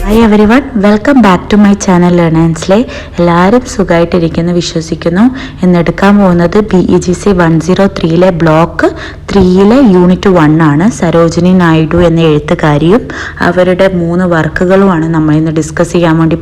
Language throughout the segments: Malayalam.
Hi everyone, welcome back to my channel ലേണേഴ്സിലെ. എല്ലാവരും സുഖമായിട്ടിരിക്കുന്നു വിശ്വസിക്കുന്നു. എന്നെടുക്കാൻ പോകുന്നത് BEGC 103 ബ്ലോക്ക് 3 യൂണിറ്റ് 1 ആണ്. സരോജിനി നായിഡു എന്ന എഴുത്തുകാരിയും അവരുടെ 3 വർക്കുകളുമാണ് നമ്മൾ ഇന്ന് ഡിസ്കസ് ചെയ്യാൻ വേണ്ടി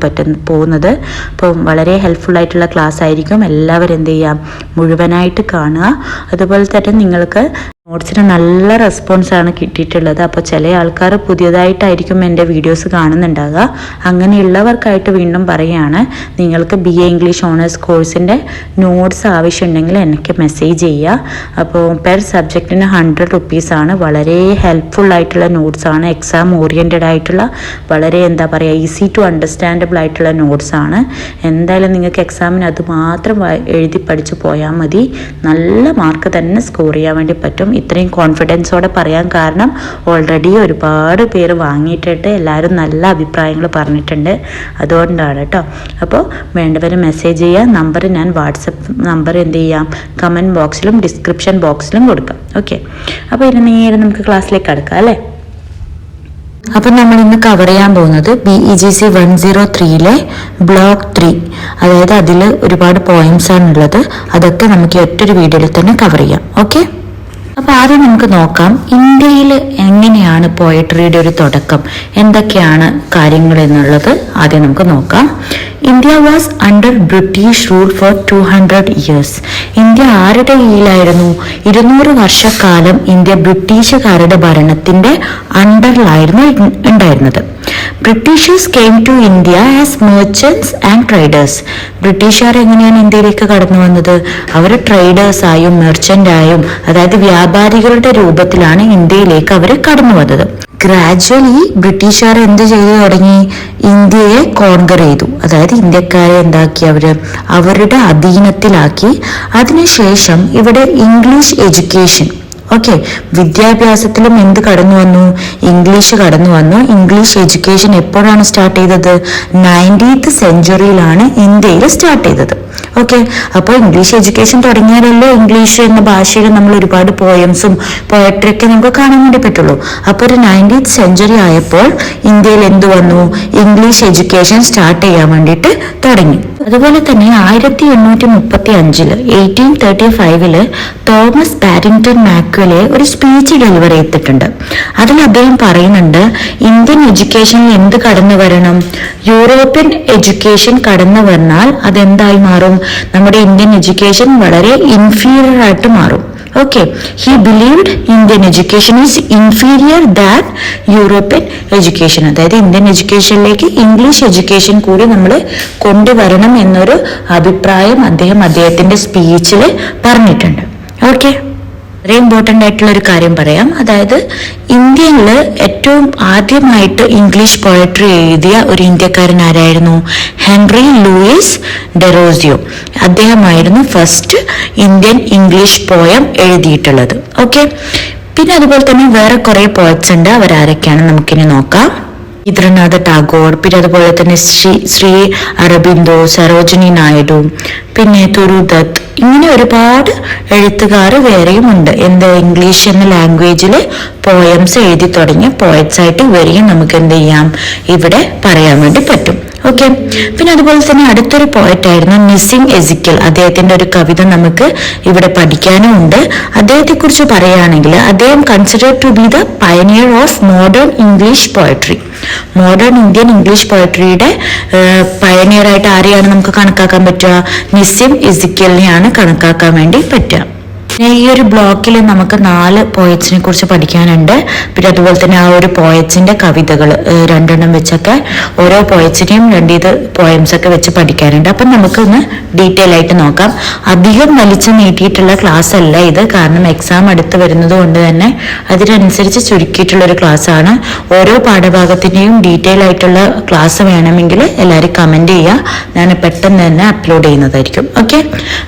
പോകുന്നത്. അപ്പം വളരെ ഹെൽപ്ഫുൾ ആയിട്ടുള്ള ക്ലാസ് ആയിരിക്കും. എല്ലാവരും എന്ത് ചെയ്യാം, മുഴുവനായിട്ട് കാണുക. അതുപോലെ തന്നെ നിങ്ങൾക്ക് നോട്ട്സിന് നല്ല റെസ്പോൺസാണ് കിട്ടിയിട്ടുള്ളത്. അപ്പോൾ ചില ആൾക്കാർ പുതിയതായിട്ടായിരിക്കും എൻ്റെ വീഡിയോസ് കാണുന്നുണ്ടാകുക. അങ്ങനെയുള്ളവർക്കായിട്ട് വീണ്ടും പറയുകയാണ്, നിങ്ങൾക്ക് BA ഇംഗ്ലീഷ് ഓണേഴ്സ് കോഴ്സിൻ്റെ നോട്ട്സ് ആവശ്യമുണ്ടെങ്കിൽ എനിക്ക് മെസ്സേജ് ചെയ്യുക. അപ്പോൾ പെർ സബ്ജക്റ്റിന് 100 റുപ്പീസാണ്. വളരെ ഹെൽപ്ഫുൾ ആയിട്ടുള്ള നോട്ട്സാണ്. എക്സാം ഓറിയൻറ്റഡ് ആയിട്ടുള്ള വളരെ ഈസി ടു അണ്ടർസ്റ്റാൻഡബിൾ ആയിട്ടുള്ള നോട്ട്സാണ്. എന്തായാലും നിങ്ങൾക്ക് എക്സാമിന് അത് മാത്രം എഴുതി പഠിച്ച് പോയാൽ മതി. നല്ല മാർക്ക് തന്നെ സ്കോർ ചെയ്യാൻ വേണ്ടി പറ്റും. ഇത്രയും കോൺഫിഡൻസോടെ പറയാൻ കാരണം ഓൾറെഡി ഒരുപാട് പേര് വാങ്ങിയിട്ടിട്ട് എല്ലാവരും നല്ല അഭിപ്രായങ്ങൾ പറഞ്ഞിട്ടുണ്ട്. അതുകൊണ്ടാണ് കേട്ടോ. അപ്പോൾ വേണ്ടവർ മെസ്സേജ് ചെയ്യുക. നമ്പർ ഞാൻ വാട്സപ്പ് നമ്പർ എന്ത് ചെയ്യാം, കമൻറ്റ് ബോക്സിലും ഡിസ്ക്രിപ്ഷൻ ബോക്സിലും കൊടുക്കാം. ഓക്കെ, അപ്പോൾ ഇനി നേരെ നമുക്ക് ക്ലാസ്സിലേക്ക് കടക്കാം അല്ലേ. അപ്പം നമ്മൾ ഇന്ന് കവർ ചെയ്യാൻ പോകുന്നത് BEGC 103 ബ്ലോക്ക് 3, അതായത് അതിൽ ഒരുപാട് പോയിന്റ്സ് ആണുള്ളത്. അതൊക്കെ നമുക്ക് ഒറ്റൊരു വീഡിയോയിൽ തന്നെ കവർ ചെയ്യാം. ഓക്കെ, അപ്പോൾ ആദ്യം നമുക്ക് നോക്കാം, ഇന്ത്യയിൽ എങ്ങനെയാണ് പോയട്രിയുടെ ഒരു തുടക്കം, എന്തൊക്കെയാണ് കാര്യങ്ങൾ എന്നുള്ളത് ആദ്യം നമുക്ക് നോക്കാം. India was under British rule for 200 years. India ആരുടെ കീഴിലായിരുന്നു? 200 വർഷക്കാലം ഇന്ത്യ ബ്രിട്ടീഷുകാരുടെ ഭരണത്തിന്റെ അണ്ടറിലായിരുന്നു ഉണ്ടായിരുന്നത്. Britishers came to India as merchants and traders. ബ്രിട്ടീഷുകാർ എങ്ങനെയാണ് ഇന്ത്യയിലേക്ക് കടന്നു വന്നത്? അവർ ട്രേഡേഴ്സായും മെർച്ചൻ്റായും, അതായത് വ്യാപാരികളുടെ രൂപത്തിലാണ് ഇന്ത്യയിലേക്ക് അവർ കടന്നു വന്നത്. ഗ്രാജ്വലി ബ്രിട്ടീഷുകാർ എന്ത് ചെയ്തു തുടങ്ങി? ഇന്ത്യയെ കോൺകർ ചെയ്തു. അതായത് ഇന്ത്യക്കാരെ എന്താക്കി? അവരുടെ അധീനത്തിലാക്കി. അതിനുശേഷം ഇവിടെ ഇംഗ്ലീഷ് എഡ്യൂക്കേഷൻ, ഓക്കെ, വിദ്യാഭ്യാസത്തിലും എന്ത് കടന്നു വന്നു? ഇംഗ്ലീഷ് കടന്നു വന്നു. ഇംഗ്ലീഷ് എഡ്യൂക്കേഷൻ എപ്പോഴാണ് സ്റ്റാർട്ട് ചെയ്തത്? 19th സെഞ്ച്വറിയിലാണ് ഇന്ത്യയിൽ സ്റ്റാർട്ട് ചെയ്തത്. ഓക്കെ, അപ്പോൾ ഇംഗ്ലീഷ് എഡ്യൂക്കേഷൻ തുടങ്ങിയാലല്ലോ ഇംഗ്ലീഷ് എന്ന ഭാഷയിൽ നമ്മൾ ഒരുപാട് പോയംസും പോയട്രി ഒക്കെ നമുക്ക് കാണാൻ വേണ്ടി പറ്റുള്ളൂ. അപ്പോൾ ഒരു 19th സെഞ്ച്വറി ആയപ്പോൾ ഇന്ത്യയിൽ എന്ത് വന്നു? ഇംഗ്ലീഷ് എഡ്യൂക്കേഷൻ സ്റ്റാർട്ട് ചെയ്യാൻ വേണ്ടിയിട്ട് തുടങ്ങി. അതുപോലെ തന്നെ 1835 1835 തോമസ് ബാരിങ്ടൺ മാക്വലെ ഒരു സ്പീച്ച് ഡെലിവർ ചെയ്തിട്ടുണ്ട്. അതിൽ അദ്ദേഹം പറയുന്നുണ്ട്, ഇന്ത്യൻ എഡ്യൂക്കേഷനിൽ എന്ത് കടന്നു വരണം? യൂറോപ്യൻ എഡ്യൂക്കേഷൻ കടന്നു വന്നാൽ അതെന്തായി മാറും? നമ്മുടെ ഇന്ത്യൻ എഡ്യൂക്കേഷൻ വളരെ ഇൻഫീരിയർ ആയിട്ട് മാറും. Okay, he believed Indian education is inferior than European education. അതായത് ഇന്ത്യൻ എഡ്യൂക്കേഷനിലേക്ക് ഇംഗ്ലീഷ് എഡ്യൂക്കേഷൻ കൂടി നമ്മൾ കൊണ്ടുവരണം എന്നൊരു അഭിപ്രായം അദ്ദേഹത്തിന്റെ സ്പീച്ചിൽ പറഞ്ഞിട്ടുണ്ട്. ഓക്കെ, വളരെ ഇമ്പോർട്ടൻ്റ് ആയിട്ടുള്ള ഒരു കാര്യം പറയാം. അതായത് ഇന്ത്യയിൽ ഏറ്റവും ആദ്യമായിട്ട് ഇംഗ്ലീഷ് പോയട്രി എഴുതിയ ഒരു ഇന്ത്യക്കാരൻ ആരായിരുന്നു? Henry Louis Derozio. അദ്ദേഹമായിരുന്നു ഫസ്റ്റ് ഇന്ത്യൻ ഇംഗ്ലീഷ് പോയം എഴുതിയിട്ടുള്ളത്. ഓക്കെ, പിന്നെ അതുപോലെ തന്നെ വേറെ കുറെ പോയറ്റ്സ് ഉണ്ട്. അവരാരൊക്കെയാണ് നമുക്കിനി നോക്കാം. രവീന്ദ്രനാഥ ടാഗോർ, പിന്നെ അതുപോലെ തന്നെ ശ്രീ അരബിന്ദോ, സരോജിനി നായിഡു, പിന്നെ തുരുദത്ത്, ഇങ്ങനെ ഒരുപാട് എഴുത്തുകാർ വേറെയും ഉണ്ട്. ഇംഗ്ലീഷ് എന്ന ലാംഗ്വേജിൽ പോയംസ് എഴുതി തുടങ്ങിയ പോയറ്റ്സ് ആയിട്ട് ഇവരെയും നമുക്ക് എന്ത് ചെയ്യാം, ഇവിടെ പറയാൻ വേണ്ടി പറ്റും. ഓക്കെ, പിന്നെ അതുപോലെ തന്നെ അടുത്തൊരു പോയറ്റ് ആയിരുന്നു നിസിം എസിക്കൽ. അദ്ദേഹത്തിന്റെ ഒരു കവിത നമുക്ക് ഇവിടെ പഠിക്കാനും ഉണ്ട്. അദ്ദേഹത്തെ കുറിച്ച് പറയുകയാണെങ്കിൽ അദ്ദേഹം consider to be the pioneer of modern English poetry. Modern Indian English പോയട്രിയുടെ പയനിയർ ആയിട്ട് ആരെയാണ് നമുക്ക് കണക്കാക്കാൻ പറ്റുക? നിസിം എസിക്കലിനെയാണ് കണക്കാക്കാൻ വേണ്ടി പറ്റുക. ഈ ഒരു ബ്ലോക്കിൽ നമുക്ക് 4 പോയറ്റ്സിനെ കുറിച്ച് പഠിക്കാനുണ്ട്. പിന്നെ അതുപോലെ തന്നെ ആ ഒരു പോയറ്റ്സിന്റെ കവിതകൾ 2 വെച്ചൊക്കെ ഓരോ പോയറ്റ്സിനെയും 2 പോയംസ് ഒക്കെ വെച്ച് പഠിക്കാനുണ്ട്. അപ്പം നമുക്കൊന്ന് ഡീറ്റെയിൽ ആയിട്ട് നോക്കാം. അധികം വലിച്ചു നീട്ടിയിട്ടുള്ള ക്ലാസ് അല്ല ഇത്, കാരണം എക്സാം അടുത്ത് വരുന്നത് കൊണ്ട് തന്നെ അതിനനുസരിച്ച് ചുരുക്കിയിട്ടുള്ള ഒരു ക്ലാസ് ആണ്. ഓരോ പാഠഭാഗത്തിന്റെയും ഡീറ്റെയിൽ ആയിട്ടുള്ള ക്ലാസ് വേണമെങ്കിൽ എല്ലാവരും കമന്റ് ചെയ്യുക, ഞാൻ പെട്ടെന്ന് തന്നെ അപ്ലോഡ് ചെയ്യുന്നതായിരിക്കും. ഓക്കെ,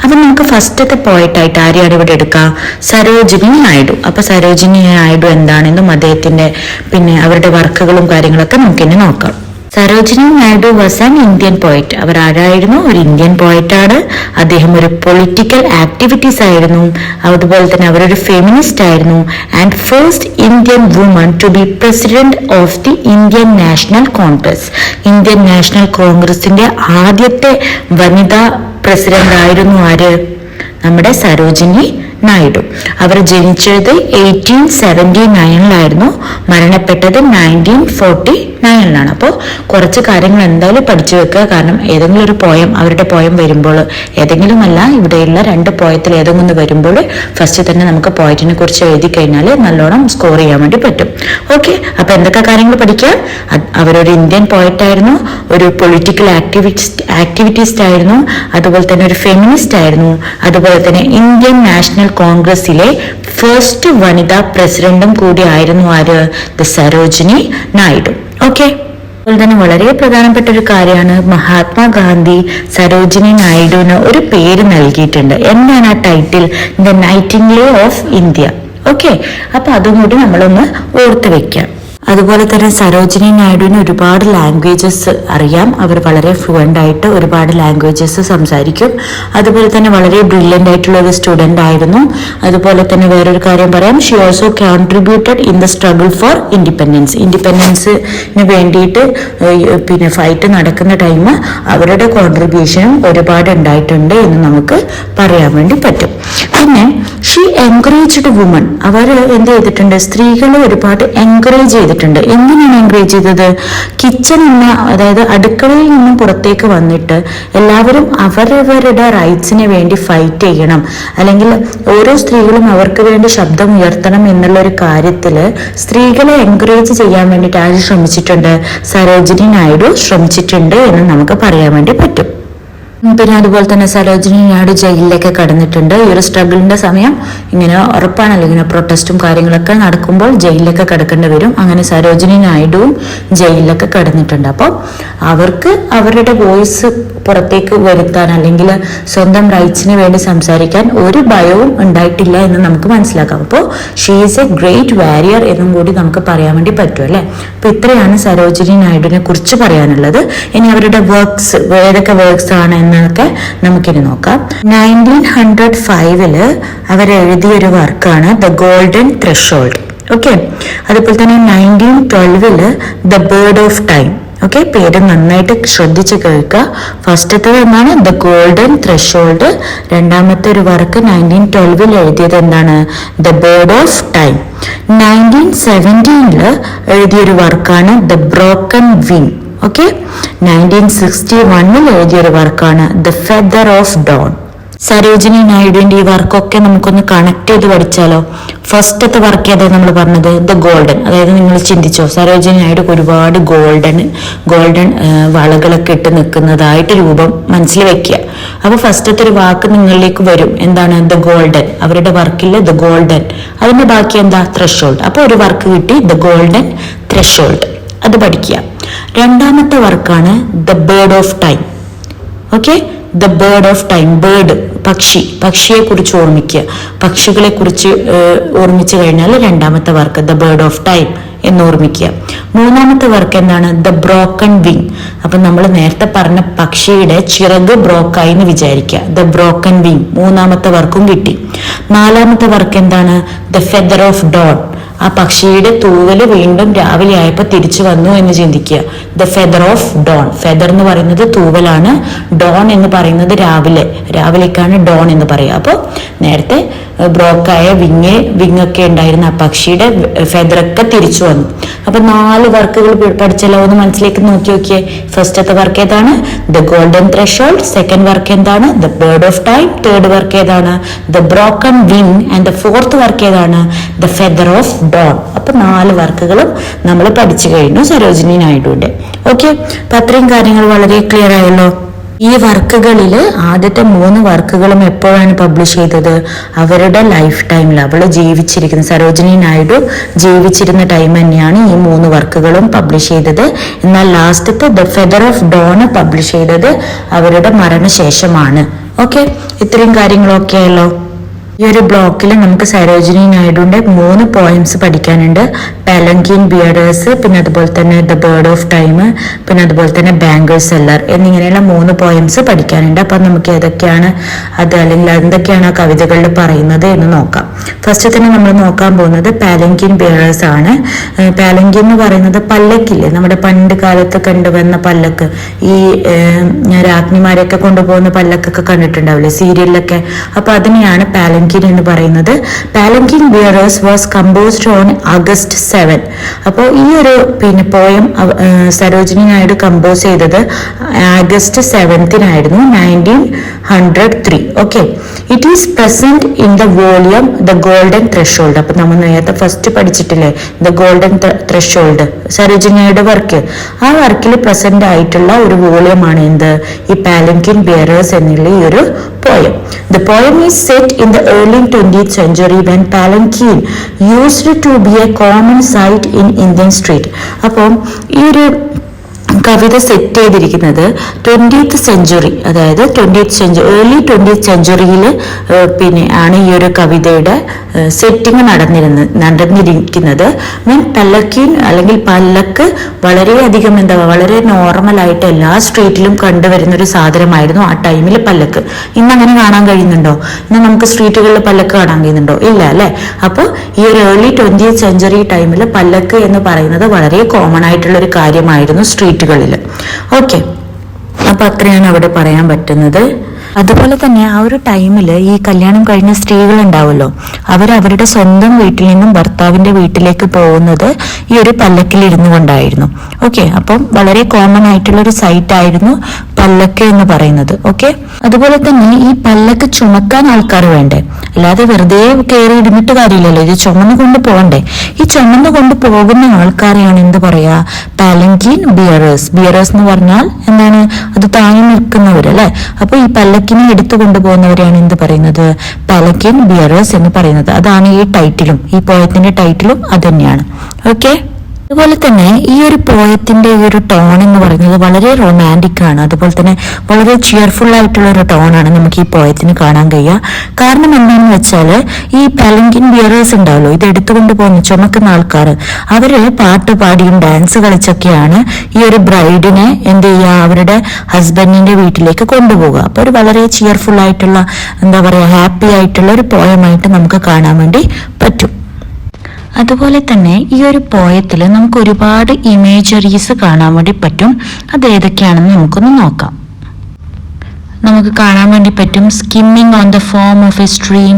അപ്പം നമുക്ക് ഫസ്റ്റത്തെ പോയറ്റ് ആയിട്ട് ആരെയാണ് ഇവിടെ എടുക്കാം? സരോജിനി നായിഡു. അപ്പൊ സരോജിനി നായിഡു എന്താണെന്നും അദ്ദേഹത്തിന്റെ പിന്നെ അവരുടെ വർക്കുകളും കാര്യങ്ങളൊക്കെ നമുക്കിനി നോക്കാം. Sarojini Naidu was an Indian poet. അവർ ആരായിരുന്നു? ഒരു ഇന്ത്യൻ പോയറ്റാണ്. അദ്ദേഹം ഒരു പൊളിറ്റിക്കൽ ആക്ടിവിറ്റീസ് ആയിരുന്നു. അതുപോലെ തന്നെ അവരൊരു ഫെമിനിസ്റ്റ് ആയിരുന്നു. And first Indian woman to be president of the Indian National Congress. Indian National കോൺഗ്രസിന്റെ ആദ്യത്തെ വനിതാ പ്രസിഡന്റ് ആയിരുന്നു ആര്? നമ്മുടെ സരോജിനി നായിഡു. അവർ ജനിച്ചത് 1879 മരണപ്പെട്ടത് 1949. അപ്പോൾ കുറച്ച് കാര്യങ്ങൾ എന്തായാലും പഠിച്ചു വെക്കുക. കാരണം ഏതെങ്കിലും ഒരു പോയം, അവരുടെ പോയം വരുമ്പോൾ, ഏതെങ്കിലും അല്ല, ഇവിടെയുള്ള 2 പോയത്തിൽ ഏതെങ്കിലും ഒന്ന് വരുമ്പോൾ ഫസ്റ്റ് തന്നെ നമുക്ക് പോയറ്റിനെ കുറിച്ച് എഴുതി കഴിഞ്ഞാൽ നല്ലോണം സ്കോർ ചെയ്യാൻ വേണ്ടി പറ്റും. ഓക്കെ, അപ്പൊ എന്തൊക്കെ കാര്യങ്ങൾ പഠിക്കുക? അവരൊരു ഇന്ത്യൻ പോയറ്റ് ആയിരുന്നു, ഒരു പൊളിറ്റിക്കൽ ആക്ടിവിറ്റിസ്റ്റ് ആയിരുന്നു, അതുപോലെ തന്നെ ഒരു ഫെമിനിസ്റ്റ് ആയിരുന്നു, അതുപോലെ തന്നെ ഇന്ത്യൻ നാഷണൽ കോൺഗ്രസിലെ ഫസ്റ്റ് വനിതാ പ്രസിഡന്റും കൂടി ആയിരുന്നു ആര്? ദ സരോജിനി നായിഡു. ഓക്കെ, അതുപോലെ തന്നെ വളരെ പ്രധാനപ്പെട്ട ഒരു കാര്യമാണ്, മഹാത്മാഗാന്ധി സരോജിനി നായിഡുവിന് ഒരു പേര് നൽകിയിട്ടുണ്ട്. എന്താണ് ആ title? The Nightingale of India. Okay, അപ്പൊ അതും കൂടി നമ്മളൊന്ന് ഓർത്ത് വെക്കാം. അതുപോലെ തന്നെ സരോജിനി നായിഡുവിന് ഒരുപാട് ലാംഗ്വേജസ് അറിയാം. അവർ വളരെ ഫ്ലുവൻ്റ് ആയിട്ട് ഒരുപാട് ലാംഗ്വേജസ് സംസാരിക്കും. അതുപോലെ തന്നെ വളരെ ബ്രില്യൻ്റ് ആയിട്ടുള്ള ഒരു സ്റ്റുഡൻ്റ് ആയിരുന്നു. അതുപോലെ തന്നെ വേറൊരു കാര്യം പറയാം, she also contributed in the struggle for independence. ഇൻഡിപെൻഡൻസിന് വേണ്ടിയിട്ട് പിന്നെ ഫൈറ്റ് നടക്കുന്ന ടൈം അവരുടെ കോൺട്രിബ്യൂഷനും ഒരുപാട് ഉണ്ടായിട്ടുണ്ട് എന്ന് നമുക്ക് പറയാൻ വേണ്ടി പറ്റും. പിന്നെ ഷീ എൻകറേജ്ഡ് വുമൺ. അവർ എന്ത് ചെയ്തിട്ടുണ്ട്? സ്ത്രീകളെ ഒരുപാട് എൻകറേജ് ചെയ്തിട്ടുണ്ട്. എങ്ങനെയാണ് എൻകറേജ് ചെയ്തത്? കിച്ചൺ അതായത് അടുക്കളയിൽ നിന്നും പുറത്തേക്ക് വന്നിട്ട് എല്ലാവരും അവരവരുടെ റൈറ്റ്സിന് വേണ്ടി ഫൈറ്റ് ചെയ്യണം, അല്ലെങ്കിൽ ഓരോ സ്ത്രീകളും അവർക്ക് വേണ്ടി ശബ്ദം ഉയർത്തണം എന്നുള്ള ഒരു കാര്യത്തില് സ്ത്രീകളെ എൻകറേജ് ചെയ്യാൻ വേണ്ടിയിട്ട് ആര് ശ്രമിച്ചിട്ടുണ്ട്? സരോജിനി നായിഡു ശ്രമിച്ചിട്ടുണ്ട് എന്ന് നമുക്ക് പറയാൻ വേണ്ടി പറ്റും. പിന്നെ അതുപോലെ തന്നെ സരോജിനി നായിഡു ജയിലിലേക്ക് കടന്നിട്ടുണ്ട്. ഈ ഒരു സ്ട്രഗിളിന്റെ സമയം ഇങ്ങനെ ഉറപ്പാണല്ലോ, ഇങ്ങനെ പ്രൊട്ടസ്റ്റും കാര്യങ്ങളൊക്കെ നടക്കുമ്പോൾ ജയിലിലൊക്കെ കിടക്കേണ്ടി വരും. അങ്ങനെ സരോജിനി നായിഡുവും ജയിലിലൊക്കെ കടന്നിട്ടുണ്ട്. അപ്പോൾ അവർക്ക് അവരുടെ വോയിസ് പുറത്തേക്ക് വരുത്താൻ അല്ലെങ്കിൽ സ്വന്തം റൈറ്റ്സിന് വേണ്ടി സംസാരിക്കാൻ ഒരു ഭയവും ഉണ്ടായിട്ടില്ല എന്ന് നമുക്ക് മനസ്സിലാക്കാം. അപ്പോൾ she is a great warrior എന്നും കൂടി നമുക്ക് പറയാൻ വേണ്ടി പറ്റും അല്ലെ. അപ്പൊ ഇത്രയാണ് സരോജിനി നായിഡുവിനെ കുറിച്ച് പറയാനുള്ളത്. ഇനി അവരുടെ വർക്ക്സ്, ഏതൊക്കെ വർക്ക്സ് ആണ് എന്നൊക്കെ നമുക്കിനി നോക്കാം. 1905 അവരെഴുതിയൊരു വർക്കാണ് ദ ഗോൾഡൻ ത്രെഷോൾഡ്. ഓക്കെ, അതുപോലെ തന്നെ 1912 the bird of time. Okay, പേര് നന്നായിട്ട് ശ്രദ്ധിച്ച് കേൾക്കുക. ഫസ്റ്റത്തെ എന്താണ്? The golden threshold. രണ്ടാമത്തെ ഒരു വർക്ക് 1912 എഴുതിയത് എന്താണ്? The bird of time. 1917 എഴുതിയൊരു വർക്കാണ് ദ ബ്രോക്കൺ വിങ്. ഓക്കെ, 1961 എഴുതിയൊരു വർക്കാണ് the feather of dawn. Sarojini നായിഡുവിന്റെ ഈ വർക്കൊക്കെ നമുക്കൊന്ന് കണക്ട് ചെയ്ത് പഠിച്ചാലോ? ഫസ്റ്റത്തെ വർക്ക് ഏതാ നമ്മൾ പറഞ്ഞത്? The golden. അതായത് നിങ്ങൾ ചിന്തിച്ചോ, സരോജിനി നായിഡു ഒരുപാട് ഗോൾഡൻ വളകളൊക്കെ ഇട്ട് നിൽക്കുന്നതായിട്ട് രൂപം മനസ്സിൽ വെക്കുക. അപ്പൊ ഫസ്റ്റത്തെ ഒരു വാക്ക് നിങ്ങളിലേക്ക് വരും, എന്താണ്? The golden. അവരുടെ വർക്കിൽ ദ ഗോൾഡൻ, അതിന്റെ ബാക്കി എന്താ? ത്രെഷോൾഡ്. അപ്പൊ ഒരു വർക്ക് കിട്ടി, ദ ഗോൾഡൻ ത്രെഷോൾഡ്. അത് പഠിക്കുക. രണ്ടാമത്തെ വർക്കാണ് the bird of time. Okay, the bird of time. Bird, പക്ഷിയെ കുറിച്ച് ഓർമ്മിക്കുക. പക്ഷികളെ കുറിച്ച് ഓർമ്മിച്ചു കഴിഞ്ഞാൽ രണ്ടാമത്തെ work the bird of time എന്ന് ഓർമ്മിക്കുക. മൂന്നാമത്തെ വർക്ക് എന്താണ്? The broken wing. അപ്പൊ നമ്മൾ നേരത്തെ പറഞ്ഞ പക്ഷിയുടെ ചിറക് ബ്രോക്കായി എന്ന് വിചാരിക്കുക. ദ ബ്രോക്കൺ വിങ് മൂന്നാമത്തെ വർക്കും കിട്ടി. നാലാമത്തെ വർക്ക് എന്താണ്? The feather of dawn. ആ പക്ഷിയുടെ തൂവല് വീണ്ടും രാവിലെ ആയപ്പോൾ തിരിച്ചു വന്നു എന്ന് ചിന്തിക്കുക. The feather of dawn. Feather എന്ന് പറയുന്നത് തൂവലാണ്, ഡോൺ എന്ന് പറയുന്നത് രാവിലേക്കാണ് ഡോൺ എന്ന് പറയുക. അപ്പോൾ നേരത്തെ ബ്രോക്കായ വിങ്ങൊക്കെ ഉണ്ടായിരുന്ന ആ പക്ഷിയുടെ ഫെദറൊക്കെ തിരിച്ചു വന്നു. അപ്പൊ 4 വർക്കുകൾ പഠിച്ചല്ലോ, ഒന്ന് മനസ്സിലേക്ക് നോക്കി നോക്കിയേ. ഫസ്റ്റത്തെ വർക്ക് ഏതാണ്? The golden threshold. Second work എന്താണ്? The bird of time. Third work ഏതാണ്? The broken wing. And the fourth work ഏതാണ്? The feather of dawn. അപ്പൊ 4 വർക്കുകളും നമ്മൾ പഠിച്ചു കഴിഞ്ഞു സരോജിനി നായിഡുവിന്റെ. ഓക്കെ, അപ്പൊ അത്രയും കാര്യങ്ങൾ വളരെ ക്ലിയർ ആയല്ലോ. ഈ വർക്കുകളിൽ ആദ്യത്തെ 3 വർക്കുകളും എപ്പോഴാണ് പബ്ലിഷ് ചെയ്തത്? അവരുടെ ലൈഫ് ടൈമിൽ. അവള് ജീവിച്ചിരിക്കുന്ന, സരോജിനി നായിഡു ജീവിച്ചിരുന്ന ടൈം തന്നെയാണ് ഈ 3 വർക്കുകളും പബ്ലിഷ് ചെയ്തത്. എന്നാൽ ലാസ്റ്റത്തെ the feather of dawn publish ചെയ്തത് അവരുടെ മരണശേഷമാണ്. ഓക്കെ, ഇത്രയും കാര്യങ്ങളൊക്കെ ആയല്ലോ. ഈ ഒരു ബ്ലോക്കിൽ നമുക്ക് സരോജിനി നായിഡുവിന്റെ 3 പോയംസ് പഠിക്കാനുണ്ട്. പാലങ്കിൻ ബിയറേഴ്സ്, പിന്നെ അതുപോലെ തന്നെ ദ ബേർഡ് ഓഫ് ടൈം, പിന്നെ അതുപോലെ തന്നെ ബാംഗിൾ സെല്ലർ എന്നിങ്ങനെയുള്ള 3 പോയംസ് പഠിക്കാനുണ്ട്. അപ്പൊ നമുക്ക് ഏതൊക്കെയാണ് അത്, അല്ലെങ്കിൽ എന്തൊക്കെയാണ് ആ കവിതകളിൽ പറയുന്നത് എന്ന് നോക്കാം. ഫസ്റ്റ് തന്നെ നമ്മൾ നോക്കാൻ പോകുന്നത് പാലങ്കിൻ ബിയറേഴ്സ് ആണ്. പാലങ്കിൻ എന്ന് പറയുന്നത് പല്ലക്കില്ലേ, നമ്മുടെ പണ്ട് കാലത്ത് കണ്ടുവന്ന പല്ലക്ക്, ഈ രാജ്ഞിമാരെയൊക്കെ കൊണ്ടുപോകുന്ന പല്ലക്കൊക്കെ കണ്ടിട്ടുണ്ടാവില്ലേ സീരിയലിലൊക്കെ, അപ്പൊ അതിനെയാണ് പാലങ്കിൻ എന്ന് പറയുന്നത്. Palanquin bearers was composed on August 7. അപ്പോൾ ഈ ഒരു പോയം സരോജിനി നായിഡു കമ്പോസ് ചെയ്തത് ആഗസ്റ്റ് 7-നായിരുന്നു 1903. Okay, it is present in the volume the golden threshold. അപ്പൊ നമ്മൾ നേരത്തെ ഫസ്റ്റ് പഠിച്ചിട്ടില്ലേ the golden threshold, Sarojini Naidu work. ആ വർക്കിൽ പ്രസന്റ് ആയിട്ടുള്ള ഒരു വോളിയമാണ് എന്ത്, ഈ പാലങ്കിൻ ബിയറേഴ്സ് എന്നുള്ള ഈ ഒരു poem. The poem is set in the early 20th century when palanquin used to be a common sight in Indian street. അപ്പോൾ ഈ ഒരു കവിത സെറ്റ് ചെയ്തിരിക്കുന്നത് 20th സെഞ്ചുറി, അതായത് 20th സെഞ്ചുറി, ഏർലി 20th സെഞ്ചുറിയിൽ ആണ് ഈ ഒരു കവിതയുടെ സെറ്റിംഗ് നടന്നിരിക്കുന്നത്. മീൻ പല്ലക്കീൻ അല്ലെങ്കിൽ പല്ലക്ക് വളരെയധികം വളരെ നോർമലായിട്ട് എല്ലാ സ്ട്രീറ്റിലും കണ്ടുവരുന്ന ഒരു സാധനമായിരുന്നു ആ ടൈമിൽ പല്ലക്ക്. ഇന്ന് അങ്ങനെ കാണാൻ കഴിയുന്നുണ്ടോ? ഇന്ന് നമുക്ക് സ്ട്രീറ്റുകളിൽ പല്ലക്ക് കാണാൻ കഴിയുന്നുണ്ടോ? ഇല്ല അല്ലെ. അപ്പോൾ ഈ ഒരു ഏർലി 20th സെഞ്ചുറി ടൈമിൽ പല്ലക്ക് എന്ന് പറയുന്നത് വളരെ കോമൺ ആയിട്ടുള്ള ഒരു കാര്യമായിരുന്നു സ്ട്രീറ്റുകളിൽ. ഓക്കെ, അപ്പൊ അത്രയാണ് അവിടെ പറയാൻ പറ്റുന്നത്. അതുപോലെ തന്നെ ആ ഒരു ടൈമിൽ ഈ കല്യാണം കഴിഞ്ഞ സ്ത്രീകൾ ഉണ്ടാവുമല്ലോ, അവരുടെ സ്വന്തം വീട്ടിൽ നിന്നും ഭർത്താവിന്റെ വീട്ടിലേക്ക് പോകുന്നത് ഈ ഒരു പല്ലക്കിൽ ഇരുന്നു കൊണ്ടായിരുന്നു. ഓക്കെ, അപ്പം വളരെ കോമൺ ആയിട്ടുള്ള ഒരു സൈറ്റ് ആയിരുന്നു പല്ലക്ക് എന്ന് പറയുന്നത്. ഓക്കെ, അതുപോലെ തന്നെ ഈ പല്ലക്ക് ചുമക്കാൻ ആൾക്കാർ വേണ്ടേ, അല്ലാതെ വെറുതെ കയറി ഇരുന്നിട്ട് കാര്യമില്ലല്ലോ, ഇത് ചുമന്നു കൊണ്ട് പോകണ്ടേ. ഈ ചുമന്നു കൊണ്ട് പോകുന്ന ആൾക്കാരെയാണ് എന്ത് പറയാ, പാലങ്കിൻ ബിയറേഴ്സ്. ബിയറേഴ്സ് എന്ന് പറഞ്ഞാൽ എന്താണ്, അത് താങ്ങി നിൽക്കുന്നവരല്ലേ. അപ്പൊ ഈ പല്ലക്കിനെ എടുത്തു കൊണ്ടുപോകുന്നവരെയാണ് എന്ത് പറയുന്നത്, പാലങ്കിൻ ബിയറേഴ്സ് എന്ന് പറയുന്നത്. അതാണ് ഈ ടൈറ്റിലും, ഈ പോയത്തിന്റെ ടൈറ്റിലും അത് തന്നെയാണ്. ഓക്കെ, അതുപോലെ തന്നെ ഈ ഒരു പോയത്തിന്റെ ഈ ഒരു ടോൺ എന്ന് പറയുന്നത് വളരെ റൊമാൻറ്റിക് ആണ്. അതുപോലെ തന്നെ വളരെ ചിയർഫുൾ ആയിട്ടുള്ള ഒരു ടോണാണ് നമുക്ക് ഈ പോയത്തിന് കാണാൻ കഴിയുക. കാരണം എന്താണെന്ന് വെച്ചാൽ ഈ പാലങ്കിൻ ബിയറേഴ്സ് ഉണ്ടാവല്ലോ, ഇത് എടുത്തുകൊണ്ട് പോകുന്ന ചുമക്കുന്ന ആൾക്കാർ, അവര് പാട്ട് പാടിയും ഡാൻസ് കളിച്ചൊക്കെയാണ് ഈ ഒരു ബ്രൈഡിനെ എന്ത് ചെയ്യുക, അവരുടെ ഹസ്ബൻഡിന്റെ വീട്ടിലേക്ക് കൊണ്ടുപോകുക. അപ്പൊ ഒരു വളരെ ചിയർഫുൾ ആയിട്ടുള്ള, എന്താ പറയാ, ഹാപ്പി ആയിട്ടുള്ള ഒരു പോയമായിട്ട് നമുക്ക് കാണാൻ വേണ്ടി പറ്റും. അതുപോലെ തന്നെ ഈ ഒരു പോയത്തിൽ നമുക്ക് ഒരുപാട് ഇമേജറീസ് കാണാൻ വേണ്ടി പറ്റും. അത് ഏതൊക്കെയാണെന്ന് നമുക്കൊന്ന് നോക്കാം. നമുക്ക് കാണാൻ വേണ്ടി പറ്റും skimming on the form of A stream,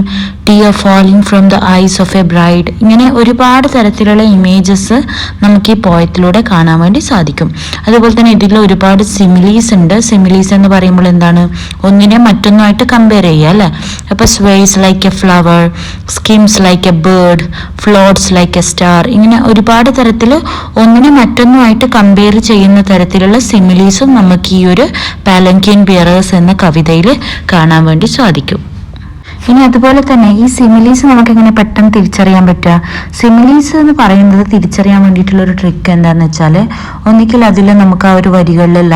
tear falling from the eyes of a bride. ഇങ്ങനെ ഒരുപാട് തരത്തിലുള്ള ഇമേജസ് നമുക്ക് ഈ പോയത്തിലൂടെ കാണാൻ വേണ്ടി സാധിക്കും. അതുപോലെ തന്നെ ഇതിൽ ഒരുപാട് സിമിലീസ് ഉണ്ട്. സിമിലീസ് എന്ന് പറയുമ്പോൾ എന്താണ്, ഒന്നിനെ മറ്റൊന്നുമായിട്ട് കമ്പയർ ചെയ്യുക അല്ലെ. അപ്പൊ sways like a flower, skims like a bird, floats like a star, ഇങ്ങനെ ഒരുപാട് തരത്തിൽ ഒന്നിനെ മറ്റൊന്നുമായിട്ട് കമ്പയർ ചെയ്യുന്ന തരത്തിലുള്ള സിമിലീസും നമുക്ക് ഈ ഒരു പാലങ്കിൻ ബിയറേഴ്സ് എന്ന കവിതയിൽ കാണാൻ വേണ്ടി സാധിക്കും. ഇനി അതുപോലെ തന്നെ ഈ സിമിലീസ് നമുക്ക് എങ്ങനെ പെട്ടെന്ന് തിരിച്ചറിയാൻ പറ്റുക? സിമിലീസ് എന്ന് പറയുന്നത് തിരിച്ചറിയാൻ വേണ്ടിയിട്ടുള്ള ഒരു ട്രിക്ക് എന്താണെന്ന് വെച്ചാൽ, ഒന്നിക്കൽ അതിൽ നമുക്ക് ആ ഒരു വരികളിൽ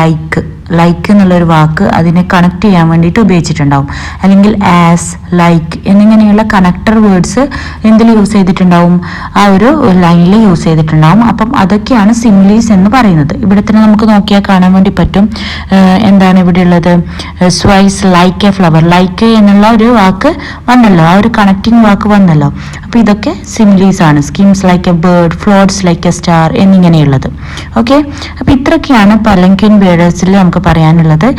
ലൈക്ക് എന്നുള്ളൊരു വാക്ക് അതിനെ കണക്ട് ചെയ്യാൻ വേണ്ടിയിട്ട് ഉപയോഗിച്ചിട്ടുണ്ടാവും. അല്ലെങ്കിൽ ആസ്, ലൈക്ക് എന്നിങ്ങനെയുള്ള കണക്ടർ വേർഡ്സ് എന്തിൽ യൂസ് ചെയ്തിട്ടുണ്ടാവും, ആ ഒരു ലൈനിൽ യൂസ് ചെയ്തിട്ടുണ്ടാവും. അപ്പം അതൊക്കെയാണ് സിമിലീസ് എന്ന് പറയുന്നത്. ഇവിടെ തന്നെ നമുക്ക് നോക്കിയാൽ കാണാൻ വേണ്ടി പറ്റും. എന്താണ് ഇവിടെ ഉള്ളത്, സ്വൈസ് ലൈക്ക് എ ഫ്ലവർ, ലൈക്ക് എന്നുള്ള ഒരു വാക്ക് വന്നല്ലോ, ആ ഒരു കണക്റ്റിംഗ് വാക്ക് വന്നല്ലോ. അപ്പൊ ഇതൊക്കെ സിമിലീസ് ആണ്. Skims like a bird, floats like a star എന്നിങ്ങനെയുള്ളത്. ഓക്കെ, അപ്പൊ ഇത്രയൊക്കെയാണ് പാലങ്കിൻ ബിയറേഴ്സിൽ നമുക്ക് പറയാനുള്ളത്.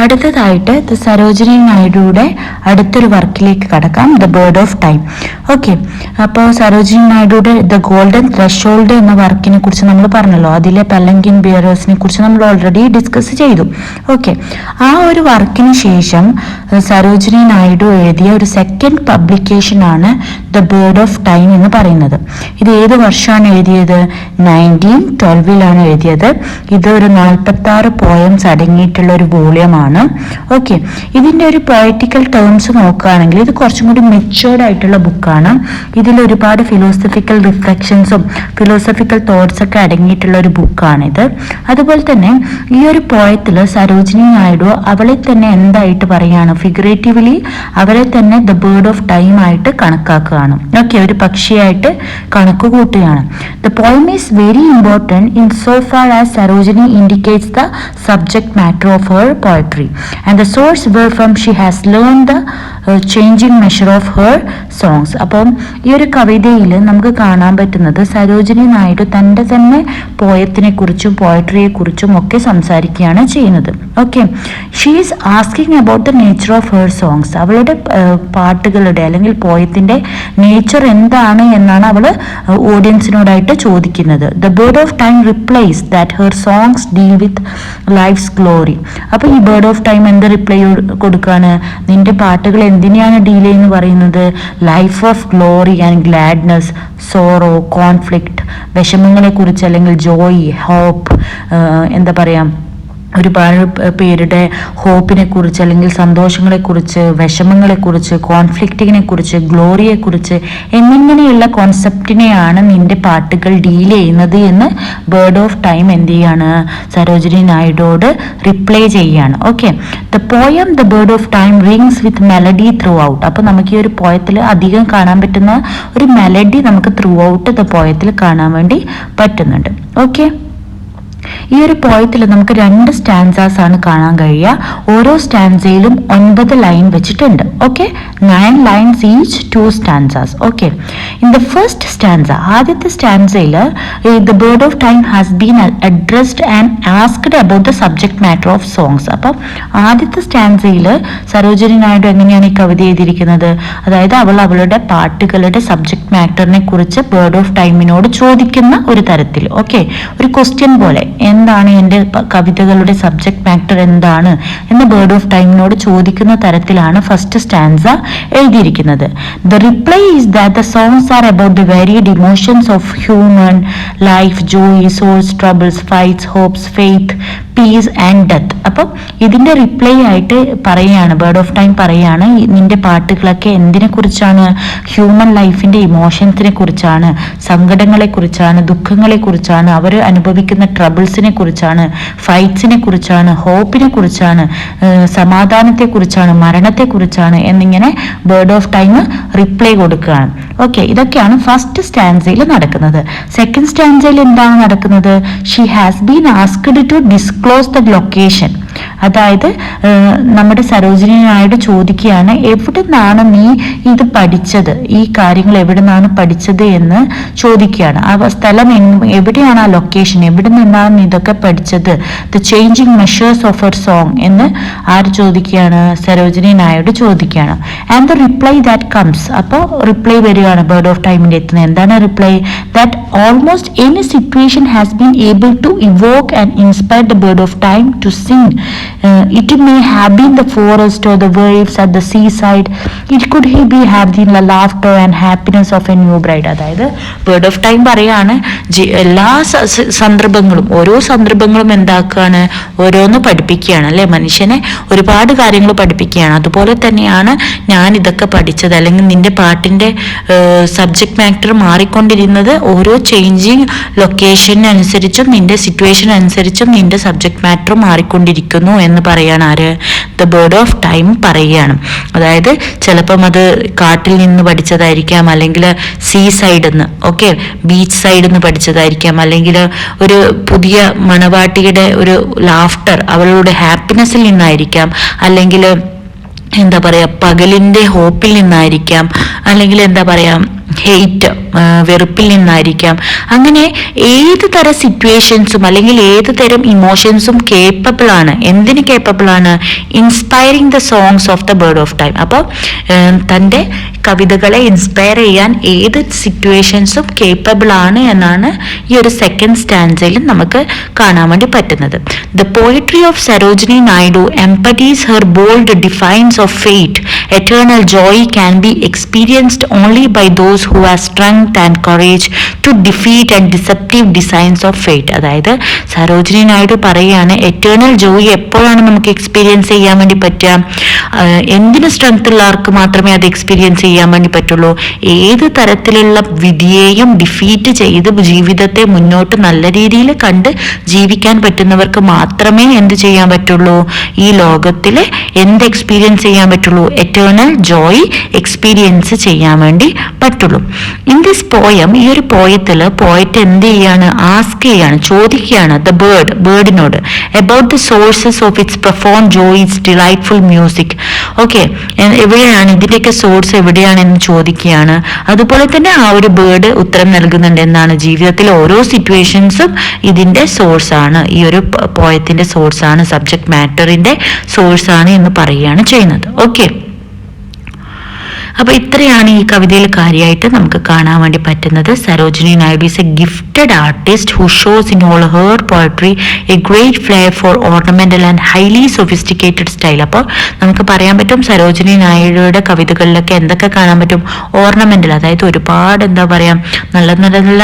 അടുത്തതായിട്ട് സരോജിനി നായിഡുയുടെ അടുത്തൊരു വർക്കിലേക്ക് കടക്കാം, the bird of time. Okay, അപ്പോൾ സരോജിനി നായിഡുയുടെ ദ ഗോൾഡൻ ത്രഷോൾഡ് എന്ന വർക്കിനെ കുറിച്ച് നമ്മൾ പറഞ്ഞല്ലോ, അതിലെ പാലങ്കിൻ ബിയറേഴ്സിനെ കുറിച്ച് നമ്മൾ ഓൾറെഡി ഡിസ്കസ് ചെയ്തു. ഓക്കെ, ആ ഒരു വർക്കിന് ശേഷം സരോജിനി നായിഡു എഴുതിയ ഒരു സെക്കൻഡ് പബ്ലിക്കേഷൻ ആണ് ദ ബേർഡ് ഓഫ് ടൈം എന്ന് പറയുന്നത്. ഇത് ഏത് വർഷമാണ് എഴുതിയത്? 1912 എഴുതിയത്. ഇത് ഒരു 46 പോയംസ് അടങ്ങിയിട്ടുള്ള ഒരു വോളിയമാണ്. ആണ്. ഓക്കെ, ഇതിൻ്റെ ഒരു പൊയറ്റിക്കൽ ടേംസ് നോക്കുകയാണെങ്കിൽ ഇത് കുറച്ചും കൂടി മെച്ചുവേർഡ് ആയിട്ടുള്ള ബുക്കാണ്. ഇതിൽ ഒരുപാട് ഫിലോസഫിക്കൽ റിഫ്ലക്ഷൻസും ഫിലോസഫിക്കൽ തോട്ട്സ് ഒക്കെ അടങ്ങിയിട്ടുള്ള ഒരു ബുക്കാണിത്. അതുപോലെ തന്നെ ഈ ഒരു പോയത്തിൽ സരോജിനി നായിഡു അവളെ തന്നെ എന്തായിട്ട് പറയാണ്, ഫിഗറേറ്റീവ്ലി അവരെ തന്നെ ദ ബേർഡ് ഓഫ് ടൈം ആയിട്ട് കണക്കാക്കുകയാണ്. ഓക്കെ, ഒരു പക്ഷിയായിട്ട് കണക്ക് കൂട്ടുകയാണ്. The poem is very important in so far as Sarojini indicates the subject matter of her poetry and the source where from she has learn the changing measure of her songs. അപ്പം ഈ ഒരു കവിതയിൽ നമുക്ക് കാണാൻ പറ്റുന്നത് സരോജിനി നായിഡു തൻ്റെ തന്നെ പോയത്തിനെ കുറിച്ചും പോയട്രിയെ കുറിച്ചും ഒക്കെ സംസാരിക്കുകയാണ് ചെയ്യുന്നത്. Okay, she is asking about the nature of her songs. അവളുടെ പാട്ടുകളുടെ അല്ലെങ്കിൽ പോയത്തിൻ്റെ നേച്ചർ എന്താണ് എന്നാണ് അവൾ ഓഡിയൻസിനോടായിട്ട് ചോദിക്കുന്നത്. The bird of time replies that her songs deal with life's glory. അപ്പോൾ ഈ ബേർഡ് ഓഫ് ടൈം എന്ത് റിപ്ലൈ കൊടുക്കുകയാണ്, നിന്റെ പാട്ടുകൾ എന്തിനെയാണ് ഡീൽ ചെയ്യുന്നത് പറയുന്നത്, life of glory and gladness, sorrow, conflict, വിഷമങ്ങളെക്കുറിച്ച് അല്ലെങ്കിൽ ജോയ്, ഹോപ്പ്, എന്താ പറയുക, ഒരുപാട് പേരുടെ ഹോപ്പിനെ കുറിച്ച് അല്ലെങ്കിൽ സന്തോഷങ്ങളെക്കുറിച്ച്, വിഷമങ്ങളെക്കുറിച്ച്, കോൺഫ്ലിക്റ്റിനെ കുറിച്ച്, ഗ്ലോറിയെക്കുറിച്ച് എന്നിങ്ങനെയുള്ള കോൺസെപ്റ്റിനെയാണ് നിന്റെ പാട്ടുകൾ ഡീൽ ചെയ്യുന്നത് എന്ന് ബേർഡ് ഓഫ് ടൈം എന്ത് ചെയ്യാണ്, സരോജിനി നായിഡുവോട് റിപ്ലൈ ചെയ്യാണ്. Okay, the poem the bird of time rings with melody through out. അപ്പോൾ നമുക്ക് ഈ ഒരു പോയത്തിൽ അധികം കാണാൻ പറ്റുന്ന ഒരു മെലഡി നമുക്ക് ത്രൂ ഔട്ട് ദ പോയത്തിൽ കാണാൻ വേണ്ടി പറ്റുന്നുണ്ട്. ഓക്കെ, ഈ ഒരു പോയത്തിൽ നമുക്ക് 2 സ്റ്റാൻസാസ് ആണ് കാണാൻ കഴിയുക. ഓരോ സ്റ്റാൻസയിലും 9 ലൈൻ വെച്ചിട്ടുണ്ട്. Okay, 9 lines each 2 stanzas. Okay, in the first stanza, ആദ്യത്തെ സ്റ്റാൻസയിൽ the bird of time has been addressed and asked about the subject matter of songs. അപ്പം ആദ്യത്തെ സ്റ്റാൻസയിൽ സരോജിനി നായിഡു എങ്ങനെയാണ് ഈ കവിത എഴുതിയിരിക്കുന്നത്, അതായത് അവൾ അവളുടെ പാട്ടുകളുടെ സബ്ജക്ട് മാറ്ററിനെ കുറിച്ച് ബേർഡ് ഓഫ് ടൈമിനോട് ചോദിക്കുന്ന ഒരു തരത്തിൽ, ഓക്കെ, ഒരു ക്വസ്റ്റ്യൻ പോലെ, എന്താണ് എൻ്റെ കവിതകളുടെ സബ്ജക്ട് മാറ്റർ എന്താണ് എന്ന് ബേർഡ് ഓഫ് ടൈമിനോട് ചോദിക്കുന്ന തരത്തിലാണ് ഫസ്റ്റ് സ്റ്റാൻസ എഴുതിയിരിക്കുന്നത്. The reply is that the songs are about the varied emotions of human life, joy, souls, troubles, fights, hopes, faith, peace and death. അപ്പം ഇതിൻ്റെ റിപ്ലൈ ആയിട്ട് പറയുകയാണ്, ബേർഡ് ഓഫ് ടൈം പറയുകയാണ്, നിന്റെ പാട്ടുകളൊക്കെ എന്തിനെ കുറിച്ചാണ്, ഹ്യൂമൻ ലൈഫിൻ്റെ ഇമോഷൻസിനെ കുറിച്ചാണ്, സങ്കടങ്ങളെ കുറിച്ചാണ്, ദുഃഖങ്ങളെ കുറിച്ചാണ്, അവർ അനുഭവിക്കുന്ന ട്രബിൾസിനെ കുറിച്ചാണ്, ഫൈറ്റ്സിനെ കുറിച്ചാണ്, ഹോപ്പിനെ കുറിച്ചാണ്, സമാധാനത്തെ കുറിച്ചാണ്, മരണത്തെ കുറിച്ചാണ് എന്നിങ്ങനെ ബേർഡ് ഓഫ് ടൈം റിപ്ലൈ കൊടുക്കുകയാണ്. ഓക്കെ, ഇതൊക്കെയാണ് ഫസ്റ്റ് സ്റ്റാൻസയിൽ നടക്കുന്നത്. സെക്കൻഡ് സ്റ്റാൻസയിൽ എന്താണ് നടക്കുന്നത്, she has been asked to disclose the location. അതായത് നമ്മുടെ സരോജിനി നായിഡു ചോദിക്കുകയാണ്, എവിടെ നിന്നാണ് നീ ഇത് പഠിച്ചത്, ഈ കാര്യങ്ങൾ എവിടെ നിന്നാണ് പഠിച്ചത് എന്ന് ചോദിക്കുകയാണ്. ആ സ്ഥലം എവിടെയാണ്, ആ ലൊക്കേഷൻ എവിടെ നിന്നാണ് നീ ഇതൊക്കെ പഠിച്ചത്, the changing measures of her song എന്ന് ആര് ചോദിക്കുകയാണ്, സരോജിനി നായിഡു ചോദിക്കുകയാണ്. And the reply that comes, അപ്പോൾ റിപ്ലൈ വരികയാണ് ബേർഡ് ഓഫ് ടൈമിൻ്റെ എത്തുന്നത്. എന്താണ് reply, that almost any situation has been able to evoke and inspire the bird of time to sing. It may have been the forest or the waves at the seaside. It could have been the laughter and happiness of a new bride. അതായത് ബേർഡ് ഓഫ് ടൈം പറയാണ്, എല്ലാ സന്ദർഭങ്ങളും ഓരോ സന്ദർഭങ്ങളും എന്താക്കുകയാണ്, ഓരോന്ന് പഠിപ്പിക്കുകയാണ് അല്ലെ, മനുഷ്യനെ ഒരുപാട് കാര്യങ്ങൾ പഠിപ്പിക്കുകയാണ്. അതുപോലെ തന്നെയാണ് ഞാൻ ഇതൊക്കെ പഠിച്ചത്, അല്ലെങ്കിൽ നിന്റെ പാട്ടിൻ്റെ സബ്ജക്ട് മാറ്റർ മാറിക്കൊണ്ടിരുന്നത് ഓരോ ചേഞ്ചിങ് ലൊക്കേഷനനുസരിച്ചും നിന്റെ സിറ്റുവേഷൻ അനുസരിച്ചും നിന്റെ സബ്ജക്ട് മാറ്റർ മാറിക്കൊണ്ടിരിക്കുന്നു എന്ന് പറയാണ് ആര്, ദ ബേർഡ് ഓഫ് ടൈം പറയുകയാണ്. അതായത് ചിലപ്പം അത് കാട്ടിൽ നിന്ന് പഠിച്ചതായിരിക്കാം, അല്ലെങ്കിൽ സീ സൈഡിൽ നിന്ന്, ഓക്കെ, ബീച്ച് സൈഡിൽ നിന്ന് പഠിച്ചതായിരിക്കാം, അല്ലെങ്കിൽ ഒരു പുതിയ മണവാട്ടിയുടെ ഒരു ലാഫ്റ്റർ അവളുടെ ഹാപ്പിനെസ്സിൽ നിന്നായിരിക്കാം, അല്ലെങ്കിൽ എന്താ പറയുക പകലിൻ്റെ ഹോപ്പിൽ നിന്നായിരിക്കാം, അല്ലെങ്കിൽ എന്താ പറയുക ഹെയ്റ്റ് വെറുപ്പിൽ നിന്നായിരിക്കാം. അങ്ങനെ ഏത് തരം സിറ്റുവേഷൻസും അല്ലെങ്കിൽ ഏത് തരം ഇമോഷൻസും കേപ്പബിൾ ആണ്. എന്തിന് കേപ്പബിൾ ആണ്, inspiring the songs of the bird of time. അപ്പോൾ തൻ്റെ കവിതകളെ ഇൻസ്പയർ ചെയ്യാൻ ഏത് സിറ്റുവേഷൻസും കേപ്പബിൾ ആണ് എന്നാണ് ഈ ഒരു സെക്കൻഡ് സ്റ്റാൻസയിൽ നമുക്ക് കാണാൻ വേണ്ടി പറ്റുന്നത്. The poetry of Sarojini Naidu emphasizes her bold defiance of fate. Eternal joy can be experienced only by those those who have strength and courage to defeat and deceptive designs of fate. അതായത് സരോജിനി നായിഡു പറയുകയാണ് എറ്റേണൽ ജോയ് എപ്പോഴാണ് നമുക്ക് എക്സ്പീരിയൻസ് ചെയ്യാൻ വേണ്ടി പറ്റുക, എന്തിന് സ്ട്രെങ്ത് ഉള്ളവർക്ക് മാത്രമേ അത് എക്സ്പീരിയൻസ് ചെയ്യാൻ വേണ്ടി പറ്റുള്ളൂ, ഏത് തരത്തിലുള്ള വിധിയെയും ഡിഫീറ്റ് ചെയ്ത് ജീവിതത്തെ മുന്നോട്ട് നല്ല രീതിയിൽ കണ്ട് ജീവിക്കാൻ പറ്റുന്നവർക്ക് മാത്രമേ എന്ത് ചെയ്യാൻ പറ്റുള്ളൂ, ഈ ലോകത്തിൽ എന്ത് എക്സ്പീരിയൻസ് ചെയ്യാൻ പറ്റുള്ളൂ, എറ്റേണൽ ജോയ് എക്സ്പീരിയൻസ് ചെയ്യാൻ വേണ്ടി പറ്റുള്ളൂ. ഇൻ ദിസ് പോയം, ഈ ഒരു പോയത്തില് പോയറ്റ് എന്ത് ചെയ്യാണ്, ആസ്ക് ചെയ്യാണ്, ചോദിക്കുകയാണ് ദ ബേർഡിനോട് about the sources of its profound joy, its delightful music. Okay, എവിടെയാണ് ഇതിന്റെയൊക്കെ സോഴ്സ് എവിടെയാണെന്ന് ചോദിക്കുകയാണ്. അതുപോലെ തന്നെ ആ ഒരു ബേർഡ് ഉത്തരം നൽകുന്നുണ്ട്. എന്താണ്, ജീവിതത്തിലെ ഓരോ സിറ്റുവേഷൻസും ഇതിന്റെ സോഴ്സ് ആണ്, ഈ ഒരു പോയത്തിന്റെ സോഴ്സ് ആണ്, സബ്ജക്ട് മാറ്ററിന്റെ സോഴ്സ് ആണ് എന്ന് പറയുകയാണ് ചെയ്യുന്നത്. ഓക്കെ, അപ്പൊ ഇത്രയാണ് ഈ കവിതയിൽ കാര്യമായിട്ട് നമുക്ക് കാണാൻ വേണ്ടി പറ്റുന്നത്. Sarojini Naidu is a gifted artist who shows in all her poetry a great flair for ornamental and highly sophisticated style. അപ്പോൾ നമുക്ക് പറയാൻ പറ്റും സരോജിനി നായിഡുയുടെ കവിതകളിലൊക്കെ എന്തൊക്കെ കാണാൻ പറ്റും, ഓർണമെന്റൽ, അതായത് ഒരുപാട് എന്താ പറയാ നല്ല നല്ല നല്ല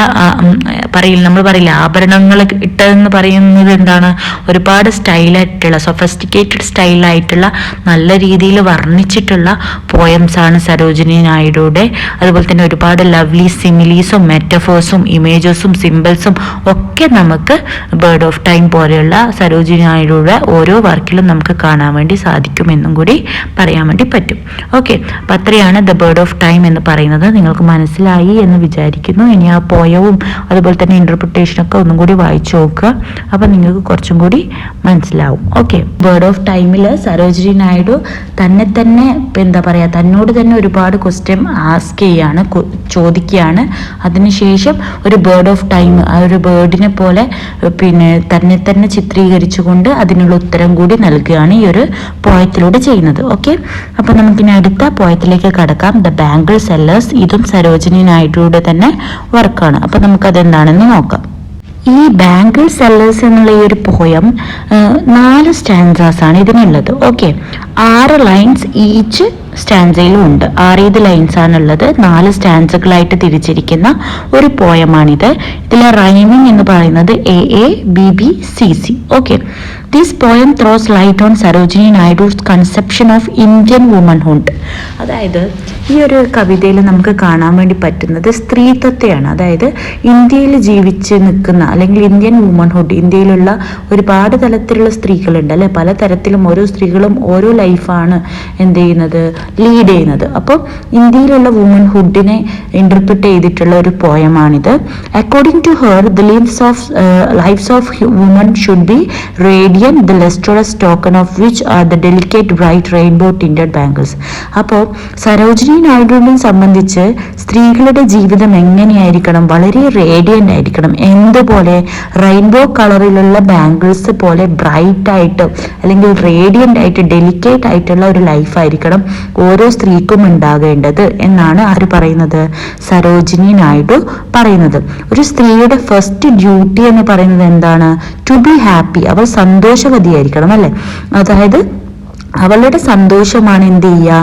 നമ്മൾ പറയില്ല ആഭരണങ്ങൾ ഇട്ടതെന്ന് പറയുന്നത് എന്താണ്, ഒരുപാട് സ്റ്റൈലായിട്ടുള്ള സൊഫിസ്റ്റിക്കേറ്റഡ് സ്റ്റൈലായിട്ടുള്ള നല്ല രീതിയിൽ വർണ്ണിച്ചിട്ടുള്ള പോയംസ് ആണ് സരോജിനി നായിഡുയുടെ. അതുപോലെ തന്നെ ഒരുപാട് ലവ്ലി സിമിലീസും മെറ്റഫേഴ്സും ഇമേജസും സിമ്പിൾസും ഒക്കെ നമുക്ക് ബേർഡ് ഓഫ് ടൈം പോലെയുള്ള സരോജിനി നായിഡുയുടെ ഓരോ വർക്കിലും നമുക്ക് കാണാൻ വേണ്ടി സാധിക്കുമെന്നും കൂടി പറയാൻ വേണ്ടി പറ്റും. ഓക്കെ, അപ്പം അത്രയാണ് ദ ബേർഡ് ഓഫ് ടൈം എന്ന് പറയുന്നത്. നിങ്ങൾക്ക് മനസ്സിലായി എന്ന് വിചാരിക്കുന്നു. ഇനി ആ പോയവും അതുപോലെ തന്നെ ഇന്റർപ്രിട്ടേഷനൊക്കെ ഒന്നും കൂടി വായിച്ചു നോക്കുക, അപ്പം നിങ്ങൾക്ക് കുറച്ചും കൂടി മനസ്സിലാവും. ഓക്കെ, ബേർഡ് ഓഫ് ടൈമിൽ സരോജിനി നായിഡു തന്നെ എന്താ പറയുക, തന്നോട് തന്നെ ഒരുപാട് ക്വസ്റ്റ്യൻ ആസ്ക് ചെയ്യാണ്, ചോദിക്കുകയാണ്. അതിനുശേഷം ഒരു ബേർഡ് ഓഫ് ടൈം, ആ ഒരു ബേർഡിനെ പോലെ തന്നെ ചിത്രീകരിച്ചുകൊണ്ട് അതിനുള്ള ഉത്തരം കൂടി നൽകുകയാണ് ഈ ഒരു പോയത്തിലൂടെ ചെയ്യുന്നത്. ഓക്കെ, അപ്പൊ നമുക്കിനി അടുത്ത പോയത്തിലേക്ക് കടക്കാം. The bangle sellers. ഇതും സരോജിനി നായിഡുയുടെ തന്നെ വർക്കാണ്. അപ്പൊ നമുക്കതെന്താണെന്ന് നോക്കാം. ഈ ബാംഗിൾ സെല്ലേഴ്സ് എന്നുള്ള ഈ ഒരു പോയം 4 സ്റ്റാൻസാസ് ആണ് ഇതിനുള്ളത്. ഓക്കെ, 6 ലൈൻസ് ഈച്ച് സ്റ്റാൻസയിലും ഉണ്ട്. 6 ലൈൻസ് ആണുള്ളത്. 4 സ്റ്റാൻസുകളായിട്ട് തിരിച്ചിരിക്കുന്ന ഒരു പോയമാണിത്. ഇതിലെ റൈമിംഗ് എന്ന് പറയുന്നത് AABBCC. Okay, this poem throws light on Sarojini Naidu's conception of Indian womanhood. അതായത് ഈ ഒരു കവിതയിൽ നമുക്ക് കാണാൻ വേണ്ടി പറ്റുന്നത് സ്ത്രീത്വത്തെയാണ്. അതായത് ഇന്ത്യയിൽ ജീവിച്ച് നിൽക്കുന്ന അല്ലെങ്കിൽ ഇന്ത്യൻ വുമൻഹുഡ്, ഇന്ത്യയിലുള്ള ഒരുപാട് തരത്തിലുള്ള സ്ത്രീകളുണ്ട് അല്ലെ, പല തരത്തിലും ഓരോ സ്ത്രീകളും ഓരോ ലൈഫാണ് എന്ത് ചെയ്യുന്നത്, ലീഡ് ചെയ്യുന്നത്. അപ്പോൾ ഇന്ത്യയിലുള്ള വുമൻഹുഡിനെ ഇന്റർപ്രിറ്റ് ചെയ്തിട്ടുള്ള ഒരു പോയമാണിത്. According to her the life's of woman should be radiant, the lustrous token of which are the delicate bright rainbow tinted bangles. അപ്പോൾ സരോജിനി നായിഡുവിനെ സംബന്ധിച്ച് സ്ത്രീകളുടെ ജീവിതം എങ്ങനെയായിരിക്കണം, വളരെ റേഡിയന്റ് ആയിരിക്കണം. എന്തുപോലെ, റെയിൻബോ കളറിലുള്ള ബാംഗിൾസ് പോലെ ബ്രൈറ്റ് ആയിട്ട് അല്ലെങ്കിൽ റേഡിയന്റ് ആയിട്ട് ഡെലിക്കേറ്റ് ആയിട്ടുള്ള ഒരു ലൈഫായിരിക്കണം ഓരോ സ്ത്രീക്കും ഉണ്ടാകേണ്ടത് എന്നാണ് ആര് പറയുന്നത്, സരോജിനി നായിഡു പറയുന്നത്. ഒരു സ്ത്രീയുടെ ഫസ്റ്റ് ഡ്യൂട്ടി എന്ന് പറയുന്നത് എന്താണ്, ടു ബി ഹാപ്പി. അവൾ സന്തോഷവതിയായിരിക്കണം അല്ലെ. അതായത് അവളുടെ സന്തോഷമാണ് എന്ത് ചെയ്യുക,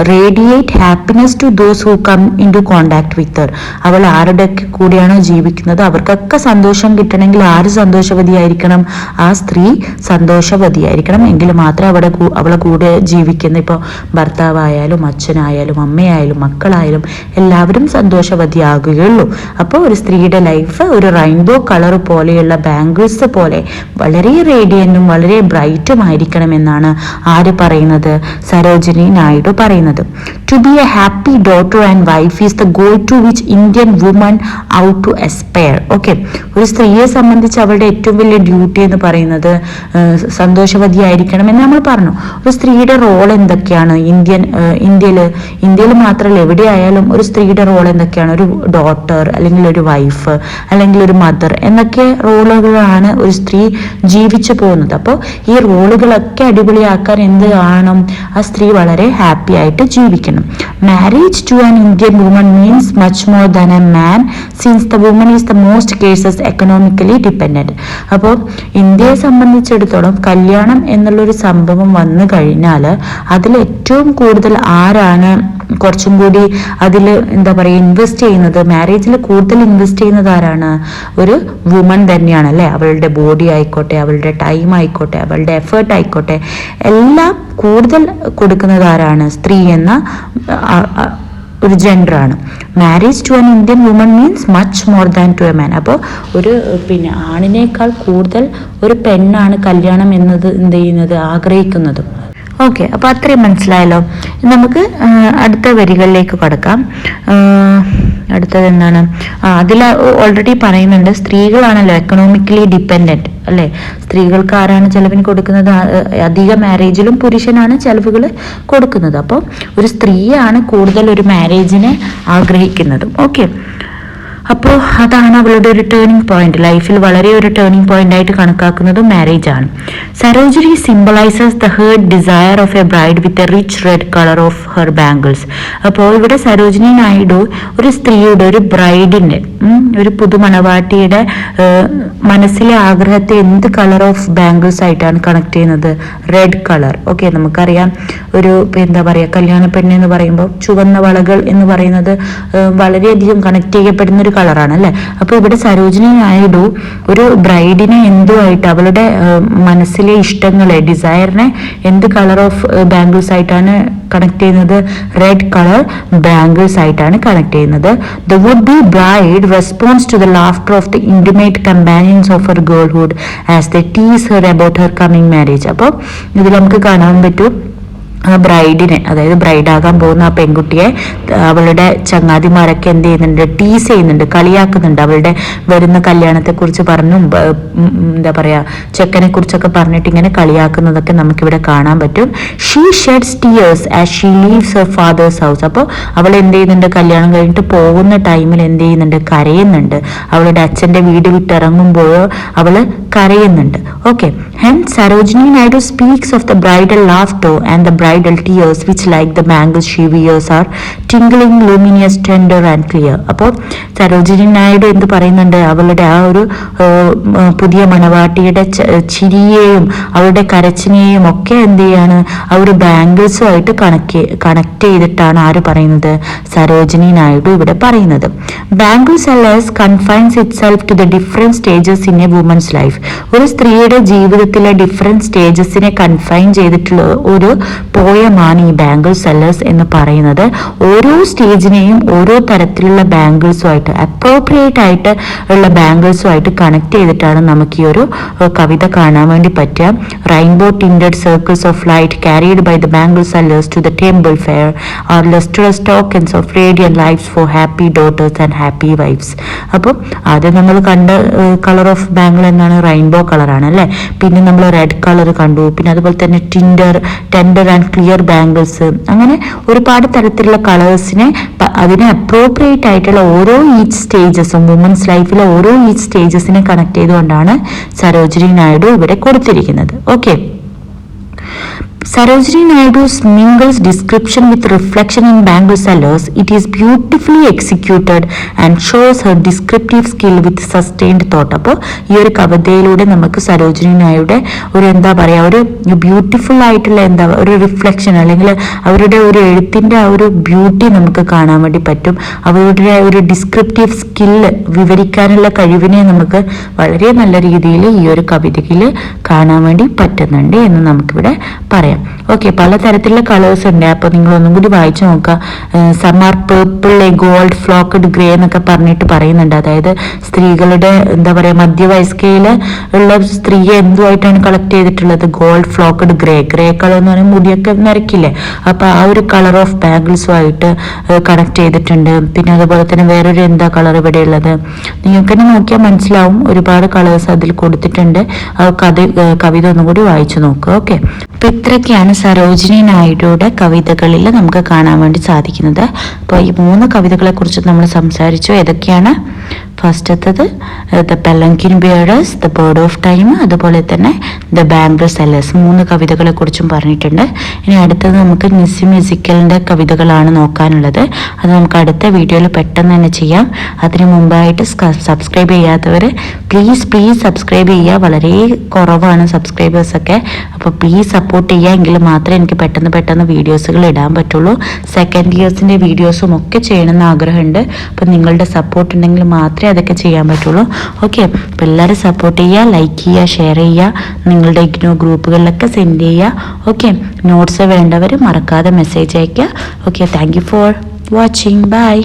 radiate happiness to those who come into contact with her. അവൾ ആരുടെയൊക്കെ കൂടിയാണോ ജീവിക്കുന്നത് അവർക്കൊക്കെ സന്തോഷം കിട്ടണമെങ്കിൽ ആര് സന്തോഷവതിയായിരിക്കണം, ആ സ്ത്രീ സന്തോഷവതിയായിരിക്കണം. എങ്കിൽ മാത്രമേ അവളെ കൂടെ ജീവിക്കുന്ന ഇപ്പോൾ ഭർത്താവായാലും അച്ഛനായാലും അമ്മയായാലും മക്കളായാലും എല്ലാവരും സന്തോഷവതിയാകുകയുള്ളൂ. അപ്പോൾ ഒരു സ്ത്രീയുടെ ലൈഫ് ഒരു റെയിൻബോ കളർ പോലെയുള്ള ബാംഗിൾസ് പോലെ വളരെ റേഡിയന്റും വളരെ ബ്രൈറ്റും ആയിരിക്കണം എന്നാണ് ആര് പറയുന്നത്, സരോജിനി നായിഡു പറയുന്നത്. To be a happy daughter and wife is the goal to which Indian woman ought to aspire. Okay, ഒരു സ്ത്രീയെ സംബന്ധിച്ച് അവളുടെ ഏറ്റവും വലിയ ഡ്യൂട്ടി എന്ന് പറയുന്നത് സന്തോഷവതിയായിരിക്കണം എന്ന് നമ്മൾ പറഞ്ഞു. ഒരു സ്ത്രീയുടെ റോൾ എന്തൊക്കെയാണ് ഇന്ത്യയിൽ മാത്രമല്ല എവിടെയായാലും ഒരു സ്ത്രീയുടെ റോൾ എന്തൊക്കെയാണ്, ഒരു ഡോട്ടർ അല്ലെങ്കിൽ ഒരു വൈഫ് അല്ലെങ്കിൽ ഒരു മദർ എന്നൊക്കെ റോളുകളാണ് ഒരു സ്ത്രീ ജീവിച്ചു പോകുന്നത്. അപ്പോൾ ഈ റോളുകളൊക്കെ അടിപൊളിയാക്കാൻ എന്ത് ആവണം? ആ സ്ത്രീ വളരെ ഹാപ്പി ആയിട്ട് ജീവിക്കണം. Marriage to an Indian woman means much more than a man since the woman is the most cases economically dependent. അപ്പോൾ ഇന്ത്യയെ സംബന്ധിച്ചിടത്തോളം കല്യാണം എന്നുള്ളൊരു സംഭവം വന്നു കഴിഞ്ഞാൽ അതിൽ ഏറ്റവും കൂടുതൽ ആരാണ് കുറച്ചും കൂടി അതിൽ എന്താ പറയുക ഇൻവെസ്റ്റ് ചെയ്യുന്നത്? മാരേജിൽ കൂടുതൽ ഇൻവെസ്റ്റ് ചെയ്യുന്നത് ആരാണ്? ഒരു വുമൺ തന്നെയാണ് അല്ലേ? അവളുടെ ബോഡി ആയിക്കോട്ടെ, അവളുടെ ടൈം ആയിക്കോട്ടെ, അവളുടെ എഫേർട്ട് ആയിക്കോട്ടെ, എല്ലാം കൂടുതൽ കൊടുക്കുന്നത് ആരാണ്? സ്ത്രീ എന്ന ഒരു ജെൻഡറാണ്. Marriage to an Indian woman means much more than to a man. അപ്പോൾ ഒരു ആണിനേക്കാൾ കൂടുതൽ ഒരു പെണ്ണാണ് കല്യാണം എന്നത് എന്ത് ചെയ്യുന്നത്, ആഗ്രഹിക്കുന്നതും. ഓക്കെ, അപ്പോൾ അത്രയും മനസ്സിലായല്ലോ. നമുക്ക് അടുത്ത വരികളിലേക്ക് കടക്കാം. അടുത്തത് എന്താണ്? അതിൽ ഓൾറെഡി പറയുന്നുണ്ട്, സ്ത്രീകളാണല്ലോ എക്കണോമിക്കലി ഡിപ്പെൻഡന്റ് അല്ലേ? സ്ത്രീകൾക്ക് ആരാണ് ചെലവിന് കൊടുക്കുന്നത്? അധിക മാരേജിലും പുരുഷനാണ് ചെലവുകൾ കൊടുക്കുന്നത്. അപ്പോൾ ഒരു സ്ത്രീയാണ് കൂടുതൽ ഒരു മാരേജിനെ ആഗ്രഹിക്കുന്നതും. ഓക്കെ, അപ്പോൾ അതാണ് അവളുടെ ഒരു ടേണിംഗ് പോയിന്റ്. ലൈഫിൽ വളരെ ഒരു ടേണിംഗ് പോയിന്റ് ആയിട്ട് കണക്കാക്കുന്നത് മാരേജ് ആണ്. Sarojini symbolises the heard desire of a bride with a rich red colour of her bangles. അപ്പോൾ ഇവിടെ സരോജിനി നായിഡു ഒരു സ്ത്രീയുടെ, ഒരു ബ്രൈഡിന്റെ, ഒരു പുതുമണവാട്ടിയുടെ മനസ്സിലെ ആഗ്രഹത്തെ എന്ത് കളർ ഓഫ് ബാംഗിൾസ് ആയിട്ടാണ് കണക്ട് ചെയ്യുന്നത്? Red colour. ഓക്കെ, നമുക്കറിയാം ഒരു എന്താ പറയുക, കല്യാണ പെണ്ണ് എന്ന് പറയുമ്പോൾ ചുവന്ന വളകൾ എന്ന് പറയുന്നത് വളരെയധികം കണക്ട് ചെയ്യപ്പെടുന്ന ഒരു കളറാണ് അല്ലെ? അപ്പൊ ഇവിടെ സരോജിനി നായിഡു ഒരു ബ്രൈഡിനെ എന്തുമായിട്ട്, അവളുടെ മനസ്സിലെ ഇഷ്ടങ്ങളെ, ഡിസയറിനെ എന്ത് കളർ ഓഫ് ബാംഗിൾസ് ആയിട്ടാണ് കണക്ട് ചെയ്യുന്നത്? റെഡ് കളർ ബാംഗിൾസ് ആയിട്ടാണ് കണക്ട് ചെയ്യുന്നത്. The would be bride responds to the laughter of the intimate companions of her girlhood as the tease her about her coming marriage. അപ്പോൾ ഇതിൽ നമുക്ക് കാണാൻ പറ്റും ആ ബ്രൈഡിനെ, അതായത് ബ്രൈഡാകാൻ പോകുന്ന ആ പെൺകുട്ടിയെ അവളുടെ ചങ്ങാതിമാരൊക്കെ എന്ത് ചെയ്യുന്നുണ്ട്? ടീസ് ചെയ്യുന്നുണ്ട്, കളിയാക്കുന്നുണ്ട്. അവളുടെ വരുന്ന കല്യാണത്തെ കുറിച്ച് പറഞ്ഞും എന്താ പറയാ ചെക്കനെ കുറിച്ചൊക്കെ പറഞ്ഞിട്ട് ഇങ്ങനെ കളിയാക്കുന്നതൊക്കെ നമുക്കിവിടെ കാണാൻ പറ്റും. She sheds tears as she leaves Har fathers house. അപ്പോൾ അവൾ എന്ത് ചെയ്യുന്നുണ്ട്? കല്യാണം കഴിഞ്ഞിട്ട് പോകുന്ന ടൈമിൽ എന്ത് ചെയ്യുന്നുണ്ട്? കരയുന്നുണ്ട്. അവളുടെ അച്ഛന്റെ വീട് വിട്ടിറങ്ങുമ്പോഴോ അവള് കരയുന്നുണ്ട്. Okay, hence Sarojini Naidu speaks of the bridal laughter and the bridal tears which, like the bangles she wears, are tingling, luminous, tender and clear. അപ്പോൾ സരോജിനി നായിഡു എന്ത് പറയുന്നുണ്ട്? അവളുടെ ആ ഒരു പുതിയ മണവാട്ടിയുടെ ചിരിയെയും അവളുടെ കരച്ചിനെയും ഒക്കെ എന്ത് ചെയ്യാണ്? ആ ഒരു ബാംഗിൾസുമായിട്ട് കണക്ട് ചെയ്തിട്ടാണ് ആര് പറയുന്നത്? സരോജിനി നായിഡു ഇവിടെ പറയുന്നത്. Bangle sellers confines itself to the different stages in a woman's life. ഒരു സ്ത്രീയുടെ ജീവിതത്തിലെ ഡിഫറെന്റ് സ്റ്റേജസിനെ കൺഫൈൻ ചെയ്തിട്ടുള്ള ഒരു പോയമാണ് ഈ ബാംഗിൾ സെല്ലേഴ്സ് എന്ന് പറയുന്നത്. ഓരോ സ്റ്റേജിനെയും ഓരോ തരത്തിലുള്ള ബാംഗിൾസുമായിട്ട്, അപ്രോപ്രിയേറ്റ് ആയിട്ട് ഉള്ള ബാംഗിൾസുമായിട്ട് കണക്ട് ചെയ്തിട്ടാണ് നമുക്ക് ഈ ഒരു കവിത കാണാൻ വേണ്ടി പറ്റുക. Rainbow tinted circles of light carried by the bangle sellers to the temple fair are lustrous tokens of radiant lives for happy daughters and happy wives. അപ്പോൾ ആദ്യം നമ്മൾ കണ്ട കളർ ഓഫ് ബാംഗിൾ എന്നാണ്? റെയിൻബോ കളറാണ് അല്ലേ? പിന്നെ നമ്മൾ റെഡ് കളർ കണ്ടു, പിന്നെ അതുപോലെ തന്നെ ടെൻഡർ ആൻഡ് ക്ലിയർ ബാംഗിൾസ്, അങ്ങനെ ഒരുപാട് തരത്തിലുള്ള കളേഴ്സിനെ അതിനെ അപ്രോപ്രിയേറ്റ് ആയിട്ടുള്ള ഓരോ ഈച്ച് സ്റ്റേജസും, വുമൻസ് ലൈഫിലെ ഓരോ ഈച്ച് സ്റ്റേജസിനെ കണക്ട് ചെയ്തുകൊണ്ടാണ് സരോജിനി നായിഡു ഇവിടെ കൊടുത്തിരിക്കുന്നത്. Okay, Sarojini Naidu's mingles description with reflection in Bangle Sellers. It is beautifully executed and shows her descriptive skill with sustained thought. അപ്പോൾ ഈ ഒരു കവിതയിലൂടെ നമുക്ക് സരോജിനി നായിഡുടെ ഒരു എന്താ പറയുക, ഒരു ബ്യൂട്ടിഫുൾ ആയിട്ടുള്ള എന്താ ഒരു റിഫ്ലക്ഷൻ, അല്ലെങ്കിൽ അവരുടെ ഒരു എഴുത്തിൻ്റെ ആ ഒരു ബ്യൂട്ടി നമുക്ക് കാണാൻ വേണ്ടി പറ്റും. അവരുടെ ഒരു ഡിസ്ക്രിപ്റ്റീവ് സ്കില്ല്, വിവരിക്കാനുള്ള കഴിവിനെ നമുക്ക് വളരെ നല്ല രീതിയിൽ ഈ ഒരു കവിതയിൽ കാണാൻ വേണ്ടി പറ്റുന്നുണ്ട് എന്ന് നമുക്കിവിടെ പറയാം. ഓക്കെ, പലതരത്തിലുള്ള കളേഴ്സ് ഉണ്ട്. അപ്പോൾ നിങ്ങൾ ഒന്നും കൂടി വായിച്ചു നോക്കുക. Summer purple, gold flecked grey എന്നൊക്കെ പറഞ്ഞിട്ട് പറയുന്നുണ്ട്. അതായത് സ്ത്രീകളുടെ എന്താ പറയുക, മധ്യവയസ്കയിൽ ഉള്ള സ്ത്രീയെ എന്തുമായിട്ടാണ് കളക്ട് ചെയ്തിട്ടുള്ളത്? Gold flecked grey. Grey colour എന്ന് പറയുമ്പോൾ മുടിയൊക്കെ നിരക്കില്ലേ, അപ്പോൾ ആ ഒരു കളർ ഓഫ് ബാംഗിൾസുമായിട്ട് കണക്ട് ചെയ്തിട്ടുണ്ട്. പിന്നെ അതുപോലെ തന്നെ വേറൊരു എന്താ കളർ ഇവിടെ ഉള്ളത്? നിങ്ങൾക്ക് തന്നെ നോക്കിയാൽ മനസ്സിലാവും, ഒരുപാട് കളേഴ്സ് അതിൽ കൊടുത്തിട്ടുണ്ട്. കവിത ഒന്നും കൂടി വായിച്ചു നോക്കുക. ഓക്കെ, അപ്പൊ ഇത്രയൊക്കെയാണ് സരോജിനി നായിഡുയുടെ കവിതകളിൽ നമുക്ക് കാണാൻ വേണ്ടി സാധിക്കുന്നത്. അപ്പോൾ ഈ 3 കവിതകളെ കുറിച്ച് നമ്മൾ സംസാരിച്ചു. ഏതൊക്കെയാണ്? ഫസ്റ്റത്തത് the palanquin bearers, the bird of time, അതുപോലെ തന്നെ ദ ബാംബു സെല്ലേഴ്സ്, 3 കവിതകളെ കുറിച്ചും പറഞ്ഞിട്ടുണ്ട്. ഇനി അടുത്തത് നമുക്ക് നിസിം എസിക്കലിൻ്റെ കവിതകളാണ് നോക്കാനുള്ളത്. അത് നമുക്ക് അടുത്ത വീഡിയോയിൽ പെട്ടെന്ന് തന്നെ ചെയ്യാം. അതിന് മുമ്പായിട്ട് സബ്സ്ക്രൈബ് ചെയ്യാത്തവർ പ്ലീസ് സബ്സ്ക്രൈബ് ചെയ്യുക. വളരെ കുറവാണ് സബ്സ്ക്രൈബേഴ്സൊക്കെ. അപ്പോൾ പ്ലീസ് സപ്പോർട്ട് ചെയ്യുക. എങ്കിൽ മാത്രമേ എനിക്ക് പെട്ടെന്ന് വീഡിയോസുകൾ ഇടാൻ പറ്റുള്ളൂ. സെക്കൻഡ് ഇയേഴ്സിൻ്റെ വീഡിയോസും ഒക്കെ ചെയ്യണമെന്ന് ആഗ്രഹമുണ്ട്. അപ്പോൾ നിങ്ങളുടെ സപ്പോർട്ട് ഉണ്ടെങ്കിൽ മാത്രമേ അതൊക്കെ ചെയ്യാൻ പറ്റുള്ളൂ. ഓക്കെ, അപ്പോൾ എല്ലാവരും സപ്പോർട്ട് ചെയ്യുക, ലൈക്ക് ചെയ്യുക, ഷെയർ ചെയ്യുക, നിങ്ങളുടെ ഇഗ്നോ ഗ്രൂപ്പുകളിലൊക്കെ സെൻഡ് ചെയ്യുക. ഓക്കെ, നോട്ട്സ് വേണ്ടവർ മറക്കാതെ മെസ്സേജ് അയയ്ക്കുക. Okay, thank you for watching. By.